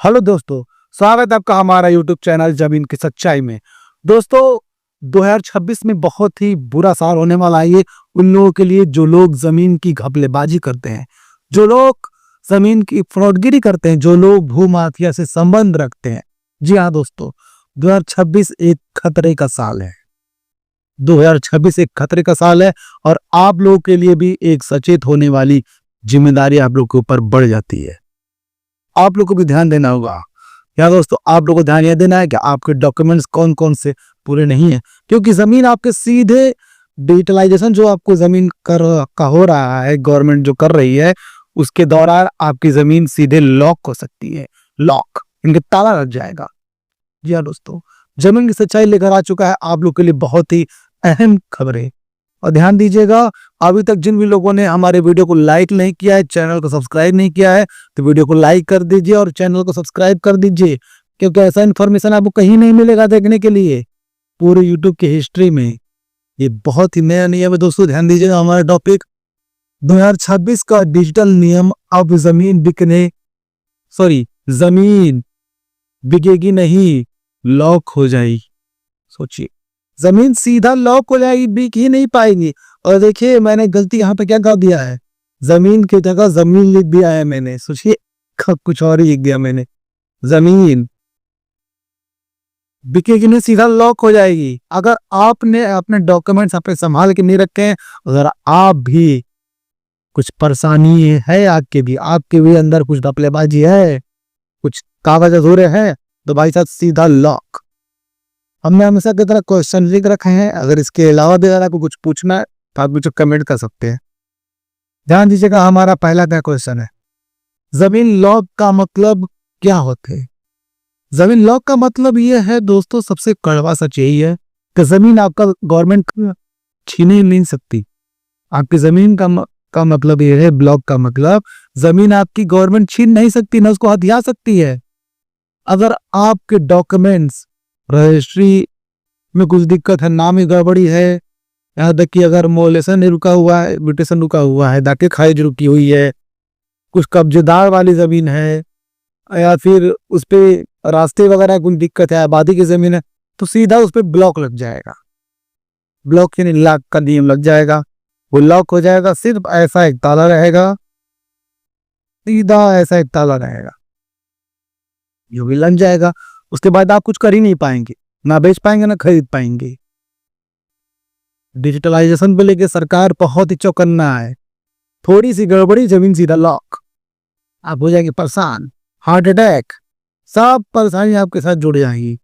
Hello दोस्तों, स्वागत है आपका हमारा यूट्यूब चैनल जमीन की सच्चाई में। दोस्तों, 2026 में बहुत ही बुरा साल होने वाला है ये उन लोगों के लिए जो लोग जमीन की घपलेबाजी करते हैं, जो लोग जमीन की फ्रॉडगिरी करते हैं, जो लोग भू माफिया से संबंध रखते हैं। जी हाँ दोस्तों, 2026 एक खतरे का साल है। 2026 एक खतरे का साल है और आप लोगों के लिए भी एक सचेत होने वाली जिम्मेदारी आप लोग के ऊपर बढ़ जाती है। आप लोग को भी ध्यान देना होगा। या दोस्तों, आप लोग को ध्यान यह देना है कि आपके डॉक्यूमेंट्स कौन कौन से पूरे नहीं है, क्योंकि जमीन आपके सीधे डिजिटलाइजेशन जो आपको जमीन का हो रहा है, गवर्नमेंट जो कर रही है, उसके दौरान आपकी जमीन सीधे लॉक हो सकती है। लॉक, इनके ताला लग जाएगा। जी हाँ दोस्तों, जमीन की सच्चाई लेकर आ चुका है आप लोग के लिए बहुत ही अहम खबरें। और ध्यान दीजिएगा, अभी तक जिन भी लोगों ने हमारे वीडियो को लाइक नहीं किया है, चैनल को सब्सक्राइब नहीं किया है, तो वीडियो को लाइक कर दीजिए और चैनल को सब्सक्राइब कर दीजिए, क्योंकि ऐसा इन्फॉर्मेशन आपको कहीं नहीं मिलेगा देखने के लिए पूरे यूट्यूब की हिस्ट्री में। ये बहुत ही नया नियम है दोस्तों। ध्यान दीजिएगा, हमारा टॉपिक 2026 का डिजिटल नियम। अब जमीन बिकेगी नहीं, लॉक हो जाएगी। सोचिए, जमीन सीधा लॉक हो जाएगी, बिक ही नहीं पाएगी। और देखिए, मैंने गलती यहाँ पे क्या कर दिया है, जमीन की जगह जमीन लिख दिया है मैंने। सोचिए, कुछ और ही लिख दिया मैंने। जमीन बिकेगी नहीं, सीधा लॉक हो जाएगी। अगर आपने अपने डॉक्यूमेंट्स आप संभाल के नहीं रखे हैं, अगर आप भी कुछ परेशानी है, आपके भी अंदर कुछ घपलेबाजी है, कुछ कागज अधूरे हैं, तो भाई साहब सीधा लॉक। हमने हमेशा की तरह क्वेश्चन लिख रखे हैं। अगर इसके अलावा भी अगर आपको कुछ पूछना है तो आप मुझे कमेंट कर सकते हैं। ध्यान दीजिएगा, हमारा पहला क्या क्वेश्चन है, जमीन लॉक का मतलब क्या होते है। जमीन लॉक का मतलब यह है दोस्तों, सबसे कड़वा सच यही है कि जमीन आपका गवर्नमेंट छीन ही नहीं सकती। आपकी जमीन का मतलब यह है, ब्लॉक का मतलब जमीन आपकी गवर्नमेंट छीन नहीं सकती, ना उसको हथिया सकती है। अगर आपके डॉक्यूमेंट्स रजिस्ट्री में कुछ दिक्कत है, नाम ही गड़बड़ी है, यहाँ तक कि अगर मोलेशन रुका हुआ है, म्यूटेशन रुका हुआ है, दाके खारिज रुकी हुई है, कुछ कब्जेदार वाली जमीन है, या फिर उस पे रास्ते वगैरह कुछ दिक्कत है, आबादी की जमीन है, तो सीधा उस पे ब्लॉक लग जाएगा। ब्लॉक यानी लॉक का नियम लग जाएगा, वो लॉक हो जाएगा। सिर्फ ऐसा एक ताला रहेगा, सीधा ऐसा एक ताला रहेगा, ये भी लग जाएगा। उसके बाद आप कुछ कर ही नहीं पाएंगे, ना बेच पाएंगे ना खरीद पाएंगे। डिजिटलाइजेशन पे लेके सरकार बहुत ही चौकन्ना है। थोड़ी सी गड़बड़ी, जमीन सीधा लॉक, आप हो जाएंगे परेशान, हार्ट अटैक, सब परेशानी आपके साथ जुड़ जाएगी।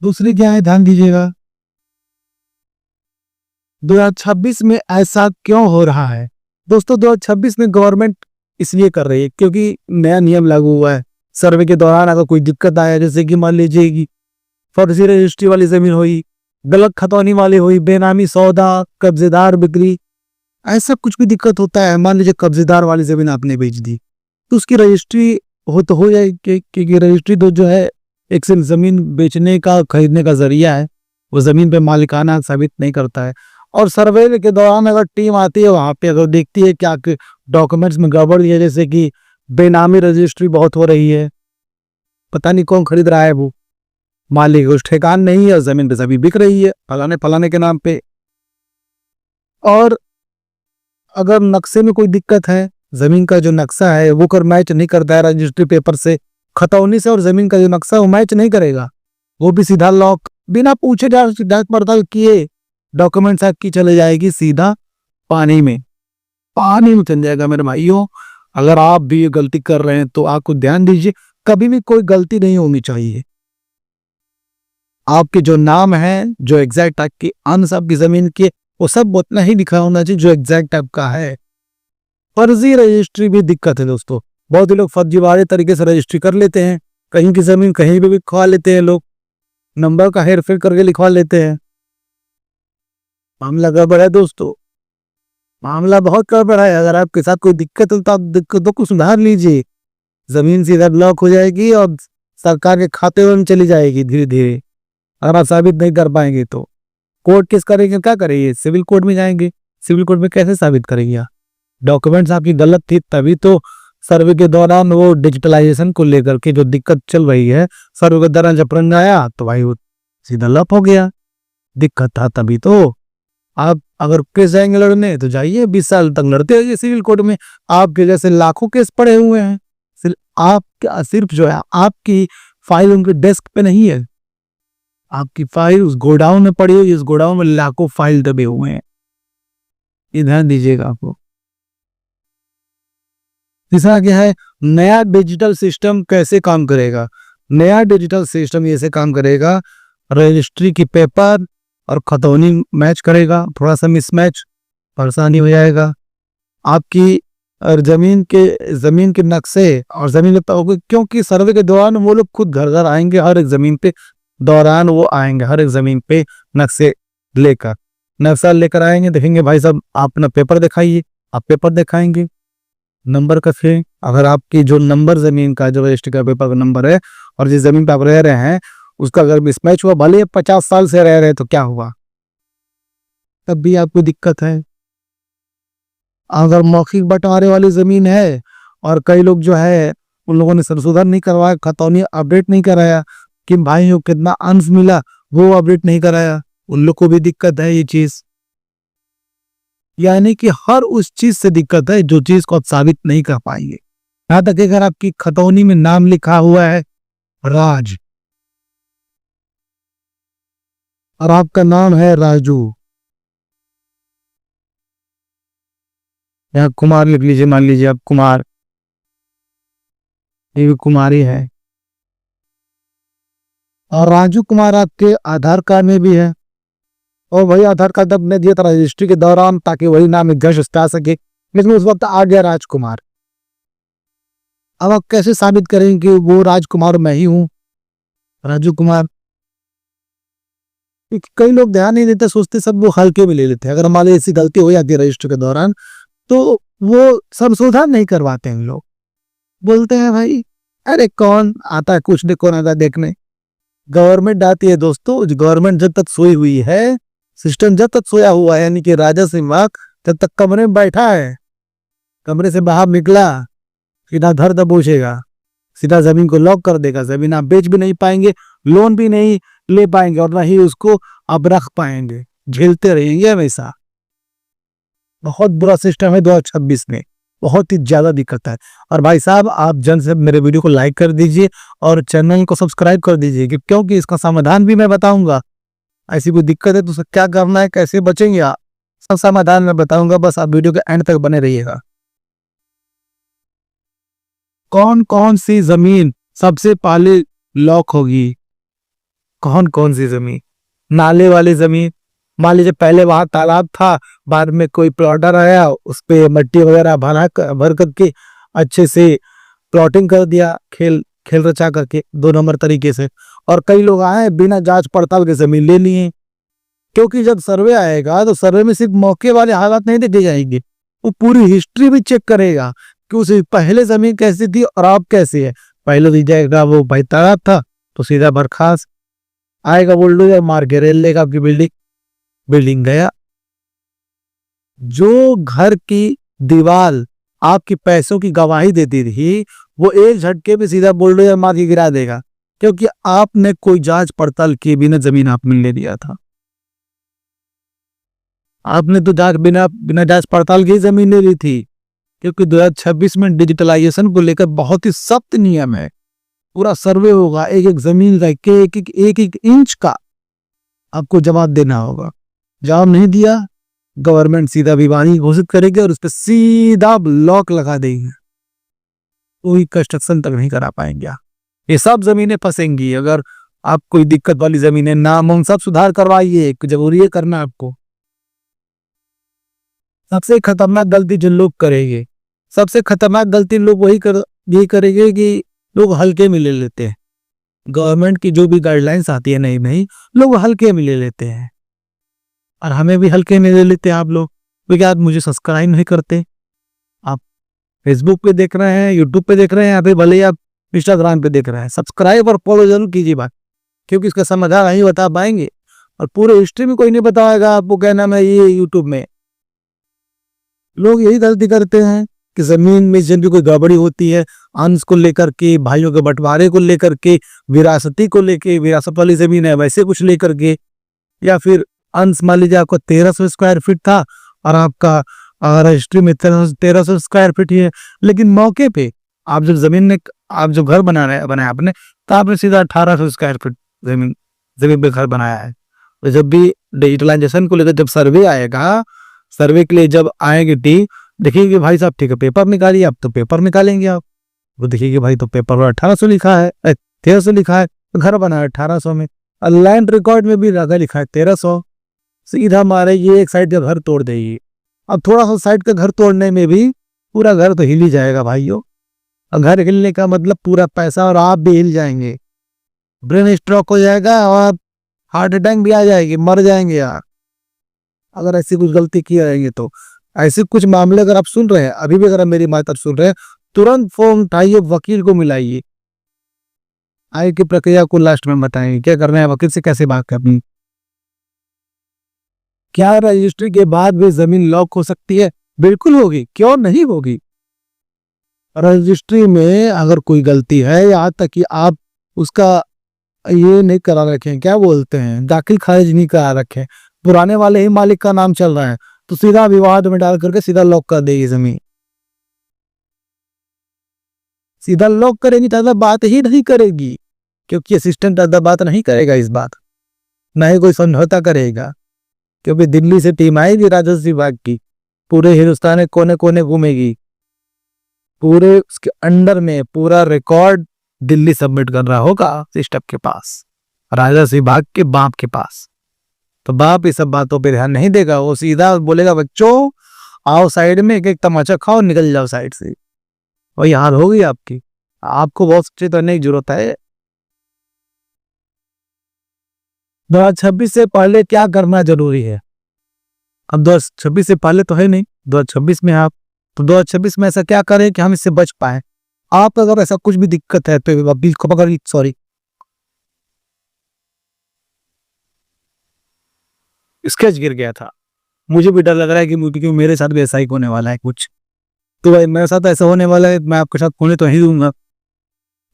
दूसरी क्या है, ध्यान दीजिएगा, 2026 में ऐसा क्यों हो रहा है दोस्तों। 2026 में गवर्नमेंट इसलिए कर रही है क्योंकि नया नियम लागू हुआ है। सर्वे के दौरान अगर कोई दिक्कत आया, जैसे कि मान लीजिए फर्जी रजिस्ट्री वाली जमीन हुई, गलत खतौनी वाली हुई, बेनामी सौदा, कब्जेदार बिक्री, ऐसा कुछ भी दिक्कत होता है। मान लीजिए कब्जेदार वाली जमीन आपने बेच दी, तो उसकी रजिस्ट्री हो जाएगी, क्योंकि रजिस्ट्री तो जो है एक सिर्फ जमीन बेचने का खरीदने का जरिया है, वो जमीन पे मालिकाना साबित नहीं करता है। और सर्वे के दौरान अगर टीम आती है वहां पे, अगर देखती है क्या डॉक्यूमेंट्स में गड़बड़ी है, जैसे कि बेनामी रजिस्ट्री बहुत हो रही है, पता नहीं कौन खरीद रहा है, वो मालिक उस ठेकान नहीं है, जमीन पे सभी बिक रही है फलाने के नाम पे। और अगर नक्शे में कोई दिक्कत है, जमीन का जो नक्शा है वो कर मैच नहीं करता है रजिस्ट्री पेपर से, खतौनी से, और जमीन का जो नक्शा वो मैच नहीं करेगा, वो भी सीधा लॉक, बिना पूछे जांच पड़ताल किए डॉक्यूमेंट्स आपकी चले जाएगी सीधा पानी में चल जाएगा। मेरे भाइयों, अगर आप भी ये गलती कर रहे हैं तो आपको ध्यान दीजिए, कभी भी कोई गलती नहीं होनी चाहिए। आपके जो नाम है, जो एग्जैक्ट आपकी अंश आपकी जमीन के, वो सब उतना ही लिखा होना चाहिए जो एग्जैक्ट आपका है। फर्जी रजिस्ट्री भी दिक्कत है दोस्तों। बहुत ही लोग फर्जीवाड़े तरीके से रजिस्ट्री कर लेते हैं, कहीं की जमीन कहीं भी लिखवा लेते हैं, लोग नंबर का हेर फेर करके लिखवा लेते हैं। मामला गड़बड़ है दोस्तों, मामला बहुत गड़बड़ है। अगर आपके साथ कोई दिक्कत हो तो आप दिक्कतों को सुधार लीजिए। जमीन सीधा ब्लॉक हो जाएगी और सरकार के खाते में चली जाएगी धीरे धीरे। अगर आप साबित नहीं कर पाएंगे तो कोर्ट केस करेंगे, क्या करेंगे, सिविल कोर्ट में जाएंगे। सिविल कोर्ट में कैसे साबित करेंगे? डॉक्यूमेंट्स आपकी गलत थी तभी तो सर्वे के दौरान वो डिजिटलाइजेशन को लेकर के जो दिक्कत चल रही है, सर्वे के दौरान जब रंग आया तो भाई वो सीधा लप हो गया। दिक्कत था तभी तो। आप अगर केस जाएंगे लड़ने तो जाइए, 20 साल तक लड़ते रहिए सिविल कोर्ट में। आपके जैसे लाखों केस पड़े हुए हैं, सिर्फ जो है आपकी फाइल उनके डेस्क पे नहीं है, आपकी फाइल उस गोडाउन में पड़ी हुई, इस गोडाउन में लाखों फाइल दबे हुए हैं। ये ध्यान दीजिएगा आपको। तीसरा क्या है, नया डिजिटल सिस्टम कैसे काम करेगा। नया डिजिटल सिस्टम ऐसे काम करेगा, रजिस्ट्री की पेपर और खतौनी मैच करेगा, थोड़ा सा मिसमैच, परेशानी हो जाएगा आपकी। और जमीन के नक्शे और जमीन क्योंकि सर्वे के दौरान वो लोग खुद घर घर आएंगे, हर एक जमीन पे दौरान वो आएंगे, हर एक जमीन पे नक्शा लेकर आएंगे। देखेंगे भाई साहब आप अपना पेपर दिखाइए, आप पेपर दिखाएंगे, नंबर कसे। अगर आपकी जो नंबर जमीन का जो रजिस्ट्री का पेपर का नंबर है और जिस जमीन पे आप रह रहे हैं उसका अगर मिसमैच हुआ, भले 50 साल से रह रहे तो क्या हुआ, तब भी आपको दिक्कत है। अगर मौखिक बंटवारे वाली जमीन है और कई लोग जो है उन लोगों ने संशोधन नहीं करवाया, खतौनी अपडेट नहीं कराया कि भाई को कितना अंश मिला, वो अपडेट नहीं कराया, उन लोग को भी दिक्कत है ये चीज। यानी कि हर उस चीज से दिक्कत है जो चीज को आप साबित नहीं कर पाएंगे। यहां तक अगर आपकी खतौनी में नाम लिखा हुआ है राज और आपका नाम है राजू, यहाँ कुमार लिख लीजिए, मान लीजिए आप कुमार, ये भी कुमारी है, और राजू कुमार आपके आधार कार्ड में भी है, और वही आधार कार्ड आपने दिया था रजिस्ट्री के दौरान ताकि वही नाम दर्ज आ सके, लेकिन उस वक्त आ गया राजकुमार। अब आप कैसे साबित करेंगे कि वो राजकुमार मैं ही हूं, राजू कुमार। कई लोग ध्यान नहीं देते, सोचते सब वो हल्के में ले लेते हैं। अगर हमारी ऐसी गलती हो जाती है रजिस्टर के दौरान तो वो संशोधन नहीं करवाते हैं। लोग बोलते हैं भाई अरे कौन आता है, कुछ नहीं, कौन आता है देखने। गवर्नमेंट आती है दोस्तों, गवर्नमेंट जब तक सोई हुई है, सिस्टम जब तक सोया हुआ है, यानी कि राजा सिंह जब तक कमरे में बैठा है, कमरे से बाहर निकला सीधा धर दबोचेगा, सीधा जमीन को लॉक कर देगा। जमीन आप बेच भी नहीं पाएंगे, लोन भी नहीं ले पाएंगे और ना ही उसको आप रख पाएंगे, झेलते रहेंगे हमेशा। बहुत बुरा सिस्टम है 2026 में, बहुत ही ज्यादा दिक्कत है। और भाई साहब आप जल्द से मेरे वीडियो को लाइक कर दीजिए और चैनल को सब्सक्राइब कर दीजिए, क्योंकि इसका समाधान भी मैं बताऊंगा। ऐसी कोई दिक्कत है तो उसका क्या करना है, कैसे बचेंगे आप, सब समाधान मैं बताऊंगा। बस आप वीडियो के एंड तक बने रहिएगा। कौन कौन सी जमीन सबसे पहले लॉक होगी, कौन कौन सी जमीन। नाले वाली जमीन, मान लीजिए पहले वहां तालाब था, बाद में कोई प्लॉटर आया, उस पे मट्टी वगैरह भर करके अच्छे से प्लॉटिंग कर दिया, खेल रचा करके 2 नंबर तरीके से। और कई लोग आए बिना जांच पड़ताल के जमीन ले लिए, क्योंकि जब सर्वे आएगा तो सर्वे में सिर्फ मौके वाले हालात नहीं देखे जाएंगे, वो पूरी हिस्ट्री भी चेक करेगा कि उसे पहले जमीन कैसी थी और अब कैसी है। पहले दी जाएगा वो भाई तालाब था तो सीधा बर्खास्त आएगा, बुलडोजर मार के रेल लेगा आपकी बिल्डिंग गया। जो घर की दीवार आपकी पैसों की गवाही देती थी वो एक झटके में सीधा बुलडोजर मार के गिरा देगा, क्योंकि आपने कोई जांच पड़ताल किए बिना जमीन आपने ले लिया था। आपने तो बिना जांच पड़ताल की जमीन ले ली थी, क्योंकि 2026 में डिजिटलाइजेशन को लेकर बहुत ही सख्त नियम है। पूरा सर्वे होगा, एक एक जमीन का एक एक इंच का आपको जवाब देना होगा। जवाब नहीं दिया गवर्नमेंट सीधा विवादी घोषित करेगी और उस पर सीधा लॉक लगा देगी, कोई कंस्ट्रक्शन तक नहीं करा पाएंगे। ये सब जमीनें फंसेंगी। अगर आप कोई दिक्कत वाली जमीनें, नाम उन सब सुधार करवाइए, जरूरी है करना आपको। सबसे खतरनाक गलती जो लोग करेंगे, सबसे खतरनाक गलती लोग यही करेंगे कि लोग हल्के में ले लेते हैं। गवर्नमेंट की जो भी गाइडलाइंस आती है नहीं लोग हल्के में ले लेते हैं, और हमें भी हल्के में ले लेते हैं आप लोग। क्योंकि आप मुझे सब्सक्राइब नहीं करते, आप फेसबुक पे देख रहे हैं, यूट्यूब पे देख रहे हैं, या फिर भले ही आप इंस्टाग्राम पे देख रहे हैं, सब्सक्राइब और फॉलो जरूर कीजिए बात, क्योंकि इसका समाधान नहीं बता पाएंगे और पूरे हिस्ट्री में कोई नहीं बताएगा आपको। क्या नाम है ये यूट्यूब में लोग यही गलती करते हैं कि जमीन में जब भी कोई गड़बड़ी होती है, अंश को लेकर के, भाइयों के बंटवारे को लेकर के, विरासती को लेके, विरासत वाली जमीन है वैसे कुछ लेकर के, या फिर अंश मान लीजिए आपका 1300 स्क्वायर फीट था और आपका रजिस्ट्री में 1300 स्क्वायर फीट ही है, लेकिन मौके पे आप जब जमीन में आप जो घर बनाया आपने, तो आपने सीधा 1800 स्क्वायर फीट जमीन पे घर बनाया है। तो जब भी डिजिटलाइजेशन को लेकर जब सर्वे आएगा, सर्वे के लिए जब आएंगे टीम, देखिए कि भाई साहब ठीक है पेपर निकालिए, आप तो पेपर निकालेंगे आप, वो देखिए कि भाई तो पेपर पर 1800 लिखा है, 1300 लिखा है, तो घर बना है 1800 में, और लैंड रिकॉर्ड में भी रखा लिखा है 1300। सीधा मारे ये एक साइड का घर तोड़ देगी। अब थोड़ा सा साइड का घर तोड़ने में भी पूरा घर तो हिल ही जाएगा भाइयों। और घर हिलने का मतलब पूरा पैसा और आप भी हिल जाएंगे, ब्रेन स्ट्रोक हो जाएगा और हार्ट अटैक भी आ जाएगी, मर जाएंगे यार अगर ऐसी कुछ गलती की रहेंगे तो। ऐसे कुछ मामले अगर आप सुन रहे हैं, अभी भी अगर आप मेरी बात सुन रहे हैं, तुरंत फोन उठाइए, वकील को मिलाइए, आगे की प्रक्रिया को लास्ट में बताएंगे क्या करना है, वकील से कैसे बात करनी। क्या रजिस्ट्री के बाद भी जमीन लॉक हो सकती है? बिल्कुल होगी, क्यों नहीं होगी। रजिस्ट्री में अगर कोई गलती है, यहाँ तक कि आप उसका ये नहीं करा रखे, क्या बोलते हैं, दाखिल खारिज नहीं करा रखे, पुराने वाले ही मालिक का नाम चल रहा है, तो सीधा विवाद में डाल करके सीधा लॉक कर देगी जमीन, सीधा लॉक करेगी, ज्यादा बात ही नहीं करेगी, क्योंकि असिस्टेंट ज्यादा बात नहीं करेगा इस बात, ना ही कोई समझौता करेगा, क्योंकि दिल्ली से टीम आएगी राजस्व विभाग की, पूरे हिंदुस्तान के कोने कोने घूमेगी, पूरे उसके अंडर में पूरा रिकॉर्ड दिल्ली सबमिट कर रहा होगा सिस्टम के पास, राजस्व विभाग के बाप के पास। तो बाप इस सब बातों पे ध्यान नहीं देगा, वो सीधा बोलेगा बच्चों आओ साइड में, एक एक तमाचा खाओ निकल जाओ साइड से। वही हाल होगी आपकी, आपको बहुत सचेत होने की जरूरत है। 2026 से पहले क्या करना जरूरी है? अब 2026 से पहले तो है नहीं, 2026 में आप, तो 2026 में ऐसा क्या करें कि हम इससे बच पाए। आप अगर ऐसा कुछ भी दिक्कत है तो वकील को पकड़, सॉरी स्केच गिर गया था, मुझे भी डर लग रहा है कि क्योंकि मेरे साथ भी ऐसा ही होने वाला है कुछ, तो भाई मेरे साथ ऐसा होने वाला है, मैं आपके साथ होने तो ही दूंगा।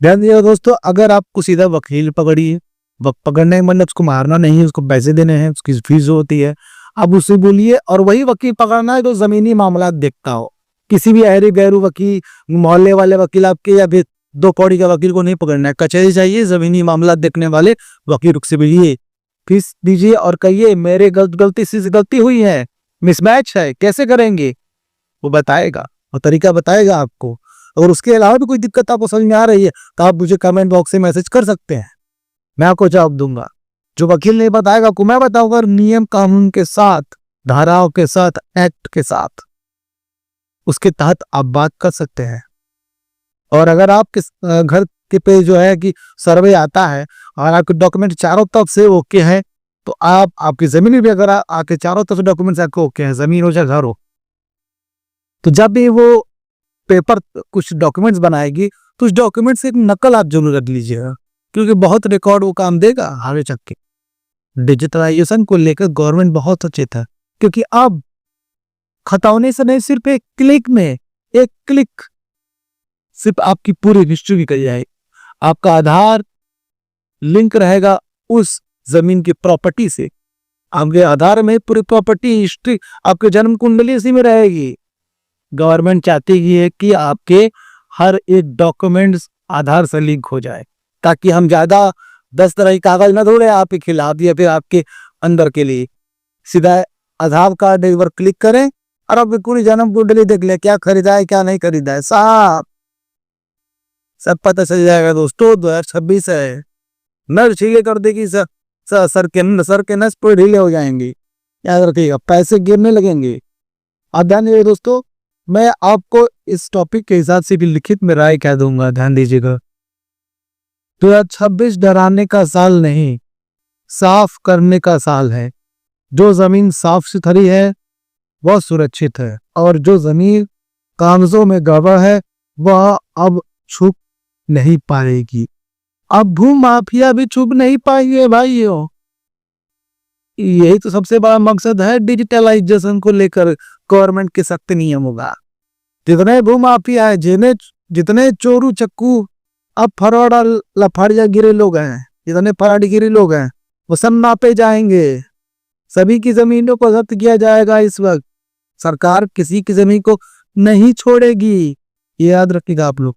ध्यान दीजिएगा दोस्तों, अगर आपको सीधा वकील पकड़िए, पकड़ने का मतलब उसको मारना नहीं है, उसको पैसे देने हैं, उसकी फीस होती है, आप उससे बोलिए, और वही वकील पकड़ना है तो जमीनी मामला देखता हो, किसी भी अहरे गैरू वकील, मोहल्ले वाले वकील आपके या फिर 2 कौड़ी का वकील को नहीं पकड़ना है, कचहरी चाहिए, जमीनी मामला देखने वाले वकील से मिलिए, फीस दीजिए और कहिए मेरे गलती से गलती हुई है, मिसमैच है, कैसे करेंगे, वो बताएगा और तरीका बताएगा आपको। अगर उसके अलावा भी कोई दिक्कत आपको समझ में आ रही है तो आप मुझे कमेंट बॉक्स से मैसेज कर सकते हैं, मैं आपको जवाब दूंगा। जो वकील नहीं बताएगा को मैं बताऊंगा, नियम कानून के साथ, धाराओं के साथ, एक्ट के साथ, उसके तहत आप बात कर सकते हैं। और अगर आपके घर के पे जो है कि सर्वे आता है और आपके डॉक्यूमेंट चारों तरफ से ओके है, तो आप आपकी जमीन भी अगर आपके चारों तरफ से डॉक्यूमेंट आपके ओके है, जमीन हो चाहे घर हो, तो जब भी वो पेपर कुछ डॉक्यूमेंट्स बनाएगी तो उस डॉक्यूमेंट से एक नकल आप जरूर रख लीजिएगा, क्योंकि बहुत रिकॉर्ड वो काम देगा आगे चल के। डिजिटलाइजेशन को लेकर गवर्नमेंट बहुत सचेत है, क्योंकि अब खतौने से नहीं, सिर्फ एक क्लिक में, एक क्लिक सिर्फ आपकी पूरी हिस्ट्री निकल जाएगी, आपका आधार लिंक रहेगा उस जमीन की प्रॉपर्टी से, आपके आधार में पूरी प्रॉपर्टी हिस्ट्री, आपके जन्म कुंडली इसी में रहेगी। गवर्नमेंट चाहती है कि आपके हर एक डॉक्यूमेंट्स आधार से लिंक हो जाए, ताकि हम ज्यादा 10 तरह के कागज ना ढूंढे आपके खिलाफ या फिर आपके अंदर के लिए। सीधा आधार कार्ड एक बार क्लिक करें और आपकी पूरी जन्म कुंडली देख ले, क्या खरीदा है क्या नहीं खरीदा है, सब पता चल जाएगा दोस्तों। 2026 है, नर छीले कर देगी, सर के नस पर ढीले हो जाएंगे, याद रखिएगा, पैसे गिरने लगेंगे। आप ध्यान दीजिए दोस्तों, मैं आपको इस टॉपिक के हिसाब से भी लिखित में राय कह दूंगा, ध्यान दीजिएगा। 2026 डराने का साल नहीं, साफ करने का साल है। जो जमीन साफ सुथरी है वह सुरक्षित है, और जो जमीन कागजों में गवा है वह अब छुप नहीं पाएगी। अब भू माफिया भी छुप नहीं पाएंगे भाइयों। यही तो सबसे बड़ा मकसद है डिजिटलाइजेशन को लेकर गवर्नमेंट के सख्त नियम होगा। जितने भूमाफिया है, जितने चोरू चक्कू अब फरौड़ा लफाड़िया गिरे लोग हैं, जितने फराडीगिरी लोग हैं, वो सब नापे जाएंगे। सभी की जमीनों को जब्त किया जाएगा। इस वक्त सरकार किसी की जमीन को नहीं छोड़ेगी, ये याद रखिएगा आप लोग।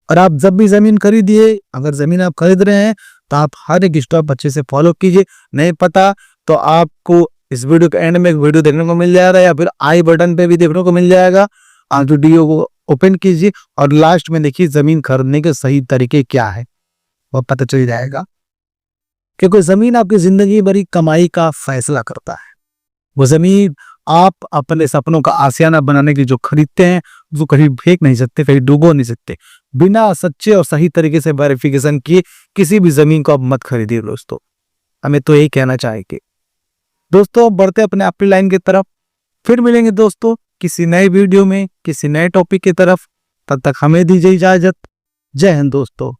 और आप जब भी जमीन खरीदिए, अगर जमीन आप खरीद रहे हैं तो आप हर एक स्टेप अच्छे से फॉलो कीजिए। नहीं पता तो आपको इस वीडियो के एंड में एक वीडियो देखने को मिल जाएगा, या फिर आई बटन पे भी देखने को मिल जाएगा। आप वीडियो को ओपन कीजिए और लास्ट में देखिए जमीन खरीदने के सही तरीके क्या है, वो पता चल जाएगा। क्योंकि जमीन आपकी जिंदगी भरी कमाई का फैसला करता है। वो जमीन आप अपने सपनों का आशियाना बनाने के जो खरीदते हैं, जो कहीं फेंक नहीं सकते, कहीं डूबो नहीं सकते। बिना सच्चे और सही तरीके से वेरिफिकेशन किए किसी भी जमीन को आप मत खरीदिए दोस्तों। हमें तो यही कहना चाहेंगे। दोस्तों बढ़ते अपने अपनी लाइन की तरफ, फिर मिलेंगे दोस्तों किसी नए वीडियो में, किसी नए टॉपिक की तरफ। तब तक हमें दीजिए इजाजत। जय हिंद दोस्तों।